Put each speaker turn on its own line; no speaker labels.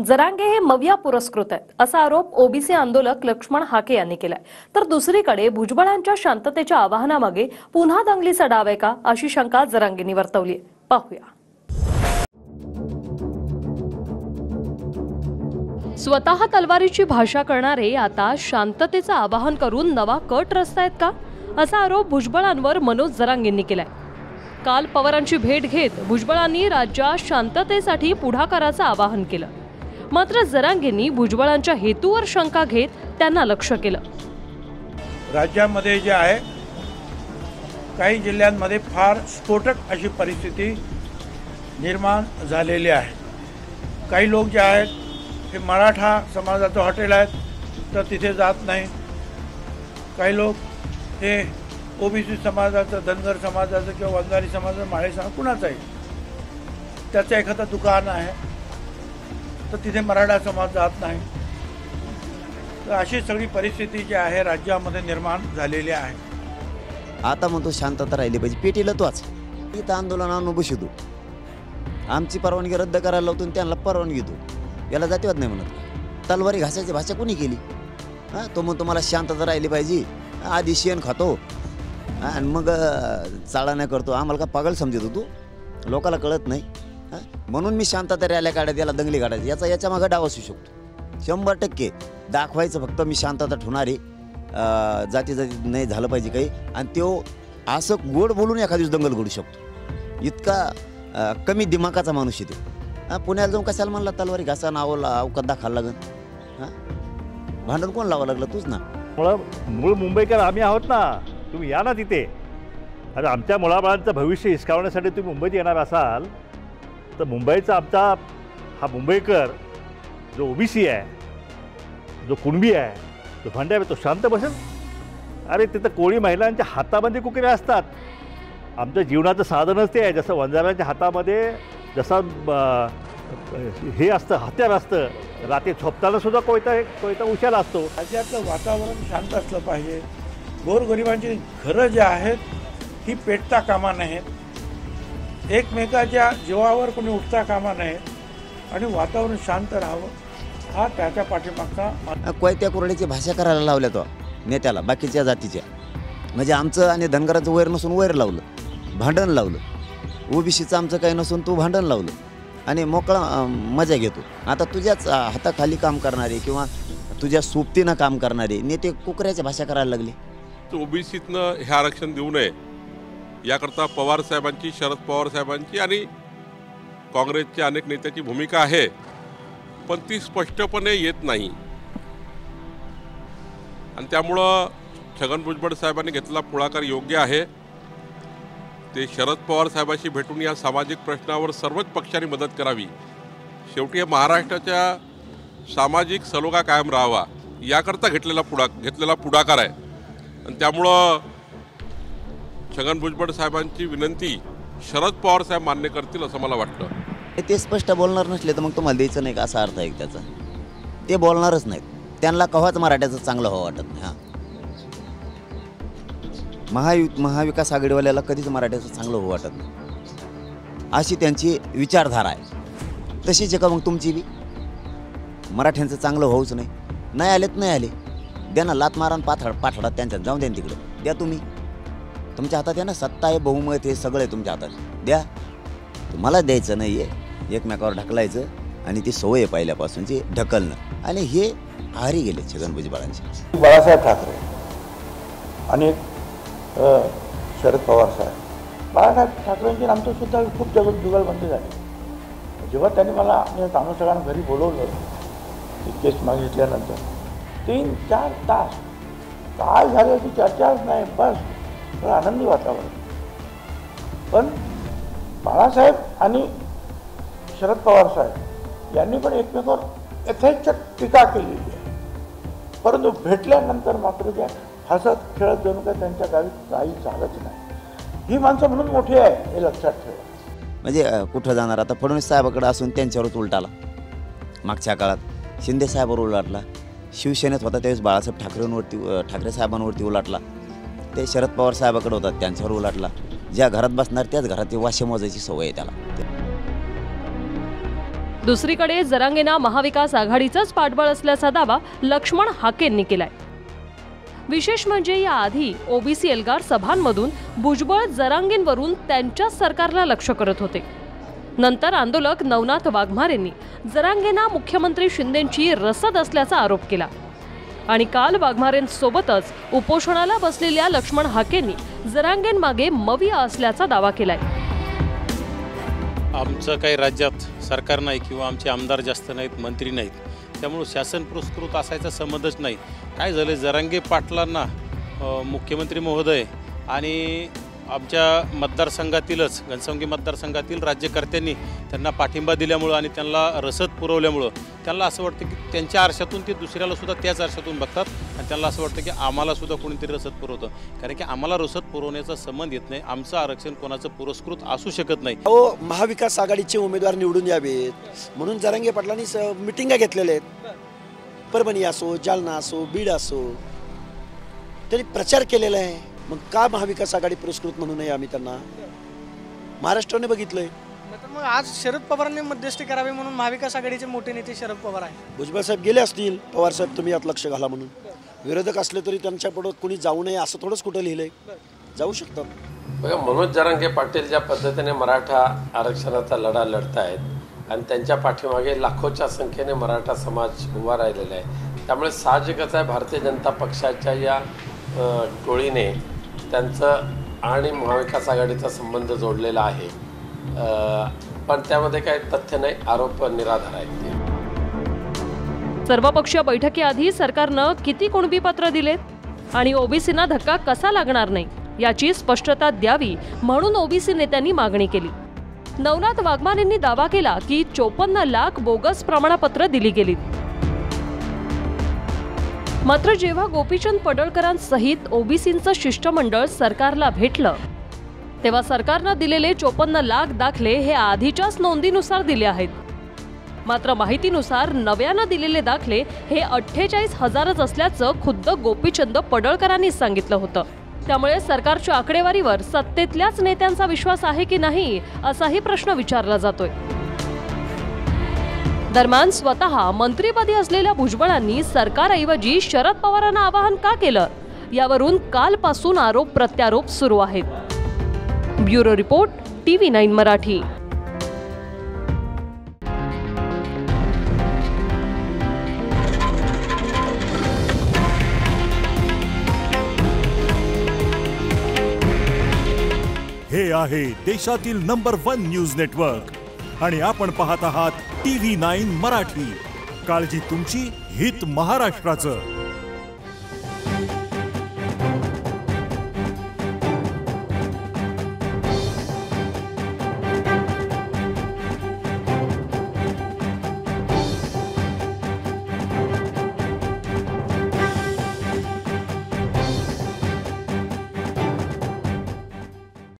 जरांगे हे मविया पुरस्कृत आहेत असा आरोप ओबीसी आंदोलक लक्ष्मण हाके यांनी केलाय। तर दुसरीकडे भुजबळांच्या शांततेच्या आवाहनामागे पुन्हा दंगलीचा डाव आहे का अशी शंका जरांगेंनी वर्तवली आहे। पाहूया। स्वतः तलवारीची भाषा करणारे आता शांततेचं आवाहन करून नवा कट रचतायत का असा आरोप भुजबळांवर मनोज जरांगेंनी केलाय। काल पवारांची भेट घेत भुजबळांनी राज्यात शांततेसाठी पुढाकाराचं आवाहन केलं। मात्र जरांगेंनी भुजबळांच्या हेतूवर शंका घेत त्यांना लक्ष्य केलं।
राज्यामध्ये जे आहे काही जिल्ह्यांमध्ये फार स्फोटक अशी परिस्थिती निर्माण झालेली आहे। काही लोक जे आहेत हे मराठा समाजाचं हॉटेल आहेत तर तिथे जात नाही। काही लोक हे ओबीसी समाजाचं, धनगर समाजाचं किंवा वंजारी समाजाचं, माळे समाज कुणाचं आहे त्याचं एखादं दुकान आहे तर तिथे मराठा समाज जात नाही। तर अशी सगळी परिस्थिती जी आहे राज्यामध्ये निर्माण झालेली आहे।
आता म्हणतो शांतता राहिली पाहिजे, पेटीला तोच इथं आंदोलनानं बसू, आमची परवानगी रद्द करायला लावतो आणि त्यांना परवानगी देतो, याला जातीवाद नाही म्हणत। तलवारी घासायची भाषा कोणी केली? तो म्हणतो मला शांतता राहिली पाहिजे, आधी शेण खातो आणि मग चाळा नाही करतो। आम्हाला का पागल समजत होतो? लोकाला कळत नाही म्हणून मी शांतता रॅल्या काढत याला दंगली काढायची याच्या मागे डाव असू शकतो 100%। दाखवायचं फक्त मी शांतता ठेवणारे, जाती नाही झालं पाहिजे काही, आणि तो असं गोड बोलून एखाद्या दिवस दंगल घडू शकतो। इतका कमी दिमागाचा माणूस येतो। पुण्याला जाऊन कशाला म्हणला तलवारी घासा नावाला अवकात दाखवायला लागन? भांडण कोण लावावं लागलं? तूच ना।
मूळ मुंबईकर आम्ही आहोत ना, तुम्ही या ना तिथे। अरे आमच्या मुलाबाळांचं भविष्य हिसकावण्यासाठी तुम्ही मुंबईत येणार असाल तर मुंबईचा आमचा हा मुंबईकर जो ओबीसी आहे, जो कुणबी आहे, जो भांडे आहे, तो शांत बसेल? अरे तिथं कोळी महिलांच्या हातामध्ये कुकऱ्या असतात। आमच्या जीवनाचं साधनच ते आहे। जसं वंजाऱ्यांच्या हातामध्ये जसं हे असतं, हत्यार असतं, रात्री झोपताना सुद्धा कोयता उशाला असतो।
राज्यातलं वातावरण शांत असलं पाहिजे। गोरगरिबांची घरं जी आहेत ही पेटता कामा नाहीत, एकमेकाच्या जीवावर कोणी उठता कामा नाहीत आणि वातावरण शांत राहावं हा त्याच्या पाठीमागचा।
कोयत्या कुरड्याची भाषा करायला लावल्या तो नेत्याला बाकीच्या जातीच्या, म्हणजे आमचं आणि धनगराचं वैर नसून वैर लावलं, भांडण लावलं। ओबीसीचं आमचं काही नसून तू भांडण लावलं आणि मोकळा मजा घेतो। आता तुझ्याच हाताखाली काम करणारे किंवा तुझ्या सोबतीनं काम करणारे नेते कुकऱ्याच्या भाषा करायला लागले।
ओबीसीतनं हे आरक्षण देऊ नये याकरता पवार साहेबांची, शरद पवार साहेबांची आणि काँग्रेसच्या अनेक नेत्याची भूमिका आहे, पण ती स्पष्टपणे येत नाही। आणि त्यामुळं छगन भुजबळ साहेबांनी घेतलेला पुढाकार योग्य आहे। ते शरद पवार साहेबांशी भेटून या सामाजिक प्रश्नावर सर्वच पक्षांनी मदत करावी। शेवटी हे महाराष्ट्राच्या सामाजिक सलोखा कायम राहावा याकरता घेतलेला पुढाकार आहे। आणि त्यामुळं छगन भुजबळ साहेबांची विनंती शरद पवार साहेब मान्य करतील असं मला वाटतं।
ते स्पष्ट बोलणार नसले तर मग तुम्हाला द्यायचं नाही का असा अर्थ आहे त्याचा? ते बोलणारच नाहीत, त्यांना कव्हाच मराठ्याचं चांगलं व्हावं वाटत नाही। महाविकास आघाडीवाल्याला कधीच मराठ्याचं चांगलं व्हावं वाटत नाही, अशी त्यांची विचारधारा आहे। तशीच आहे का मग तुमची बी? मराठ्यांचं चांगलं व्हावंच नाही आलेत, नाही आले द्या ना, लात मारा पाठडात त्यांच्यात जाऊन द्या तिकडे, द्या तुम्ही। तुमच्या हातात आहे ना, सत्ता आहे, बहुमत हे सगळं आहे तुमच्या हातात, द्या। तुम्हाला द्यायचं नाही आहे, एकमेकावर ढकलायचं आणि ती सवय आहे पहिल्यापासूनची ढकलणं, आणि हे आहारी गेले छगन भुजबळांचे।
बाळासाहेब ठाकरे आणि शरद पवार साहेब, बाळासाहेब ठाकरेंची आमचं सुद्धा खूप जुगलबंदी झाली। जेव्हा त्यांनी मला आम्ही सगळ्यांना घरी बोलवलं, ती केस मागितल्यानंतर 3-4 तास काय झालं ती चर्चाच नाही, बस आनंदी वातावरण। पण बाळासाहेब आणि शरद पवार साहेब यांनी पण एकमेकावर यथेच्छ टीका केलेली आहे, परंतु भेटल्यानंतर मात्र त्या हसत खेळत जणू काय त्यांच्या गावी काही झालंच नाही। ही माणसं म्हणून मोठी आहे हे लक्षात ठेवा।
म्हणजे कुठं जाणार? आता फडणवीस साहेबाकडे असून त्यांच्यावरच उलटाला, मागच्या काळात शिंदे साहेबावर उलटला, शिवसेनेत होता त्यावेळेस बाळासाहेब ठाकरे साहेबांवरती उलटला, ते शरद पवार साहेबाकडे होतात त्यांच्यावर उलटला। ज्या घरात बसणार त्याच घरात वाशे मोजायची सवय आहे त्याला।
दुसरीकडे जरांगेंना महाविकास आघाडीचंच पाठबळ असल्याचा दावा लक्ष्मण हाकेंनी केलाय. विशेष म्हणजे याआधी ओबीसी एल्गार सभांमधून भुजबळ जरांगेंवरून त्यांच्याच सरकारला लक्ष्य करत होते. नंतर आंदोलक नवनाथ वाघमारेंनी जरांगेंना मुख्यमंत्री शिंदेंची रसद असल्याचा आरोप केला आणि काल वाघमारेंसोबतच उपोषणाला बसलेल्या लक्ष्मण हाकेंनी जरांगेंमागे मविया असल्याचा दावा केलाय.
आमचं काही राज्यात सरकार नाही किंवा आमचे आमदार जास्त नाहीत, मंत्री नाहीत, त्यामुळे शासन पुरस्कृत असायचा संबंधच नाही. काय झालं, जरांगे पाटलांना मुख्यमंत्री महोदय आणि आमच्या मतदारसंघातीलच घनसावंगी मतदारसंघातील राज्यकर्त्यांनी त्यांना पाठिंबा दिल्यामुळं आणि त्यांना रसद पुरवल्यामुळं त्यांना असं वाटतं की त्यांच्या आरशातून ते दुसऱ्याला सुद्धा त्याच आरशातून बघतात आणि त्यांना असं वाटतं की आम्हाला सुद्धा कोणीतरी रसद पुरवतं. कारण की आम्हाला रसद पुरवण्याचा संबंध येत नाही. आमचं आरक्षण कोणाचं पुरस्कृत असू शकत नाही.
महाविकास आघाडीचे उमेदवार निवडून यावेत म्हणून जरांगे पाटलांनी मिटिंगा घेतलेल्या आहेत. परभणी असो, जालना असो, बीड असो, त्यांनी प्रचार केलेला आहे. मग का महाविकास आघाडी पुरस्कृत म्हणू नये आम्ही त्यांना? महाराष्ट्राने बघितलंय.
मग आज शरद पवारांनी मध्यस्थी करावी म्हणून महाविकास आघाडीचे मोठे नेते शरद पवार आहे.
भुजबळ साहेब गेले असतील, पवार साहेब तुम्ही यात लक्ष घाला म्हणून. विरोधक असले तरी त्यांच्या पुढे कोणी जाऊ नये असं थोडंच कुठं लिहिलंय? जाऊ शकतात.
बघा, मनोज जरांगे पाटील ज्या पद्धतीने मराठा आरक्षणाचा लढा लढतायत आणि त्यांच्या पाठीमागे लाखोच्या संख्येने मराठा समाज उभा राहिलेला आहे. त्यामुळे साहजिकच आहे भारतीय जनता पक्षाच्या या टोळीने त्यांचं आणि महाविकास आघाडीचा संबंध जोडलेला आहे. पण त्यामध्ये काही तथ्य नाही, आरोप निराधार आहेत.
सर्वपक्षीय बैठकीआधी सरकारनं किती कुणबी पत्र दिलेत आणि ओबीसींना धक्का कसा लागणार नाही याची स्पष्टता द्यावी म्हणून ओबीसी नेत्यांनी मागणी केली. नवनाथ वाघमारेंनी दावा केला की 54 लाख बोगस प्रमाणपत्र दिली गेली. मात्र जेव्हा गोपीचंद पडळकरांसहित ओबीसींचं शिष्टमंडळ सरकारला भेटलं तेव्हा सरकारनं दिलेले 54 लाख दाखले हे आधीच्याच नोंदीनुसार दिले आहेत. मात्र माहितीनुसार नव्यानं दिलेले दाखले हे 48,000च असल्याचं खुद्द गोपीचंद पडळकरांनी सांगितलं होतं. त्यामुळे सरकारच्या आकडेवारीवर सत्तेतल्याच नेत्यांचा विश्वास आहे की नाही असाही प्रश्न विचारला जातोय. दरम्यान स्वतः मंत्रीपदी असलेल्या भुजबळांनी सरकारऐवजी शरद पवारांना आवाहन का केलं यावरून कालपासून आरोप प्रत्यारोप सुरू आहेत. Bureau report, TV9 Marathi.
हे आहे देशातील नंबर 1 न्यूज नेटवर्क आणि आपण पाहत आहात TV9 मराठी. काळजी तुमची, हित महाराष्ट्राचं.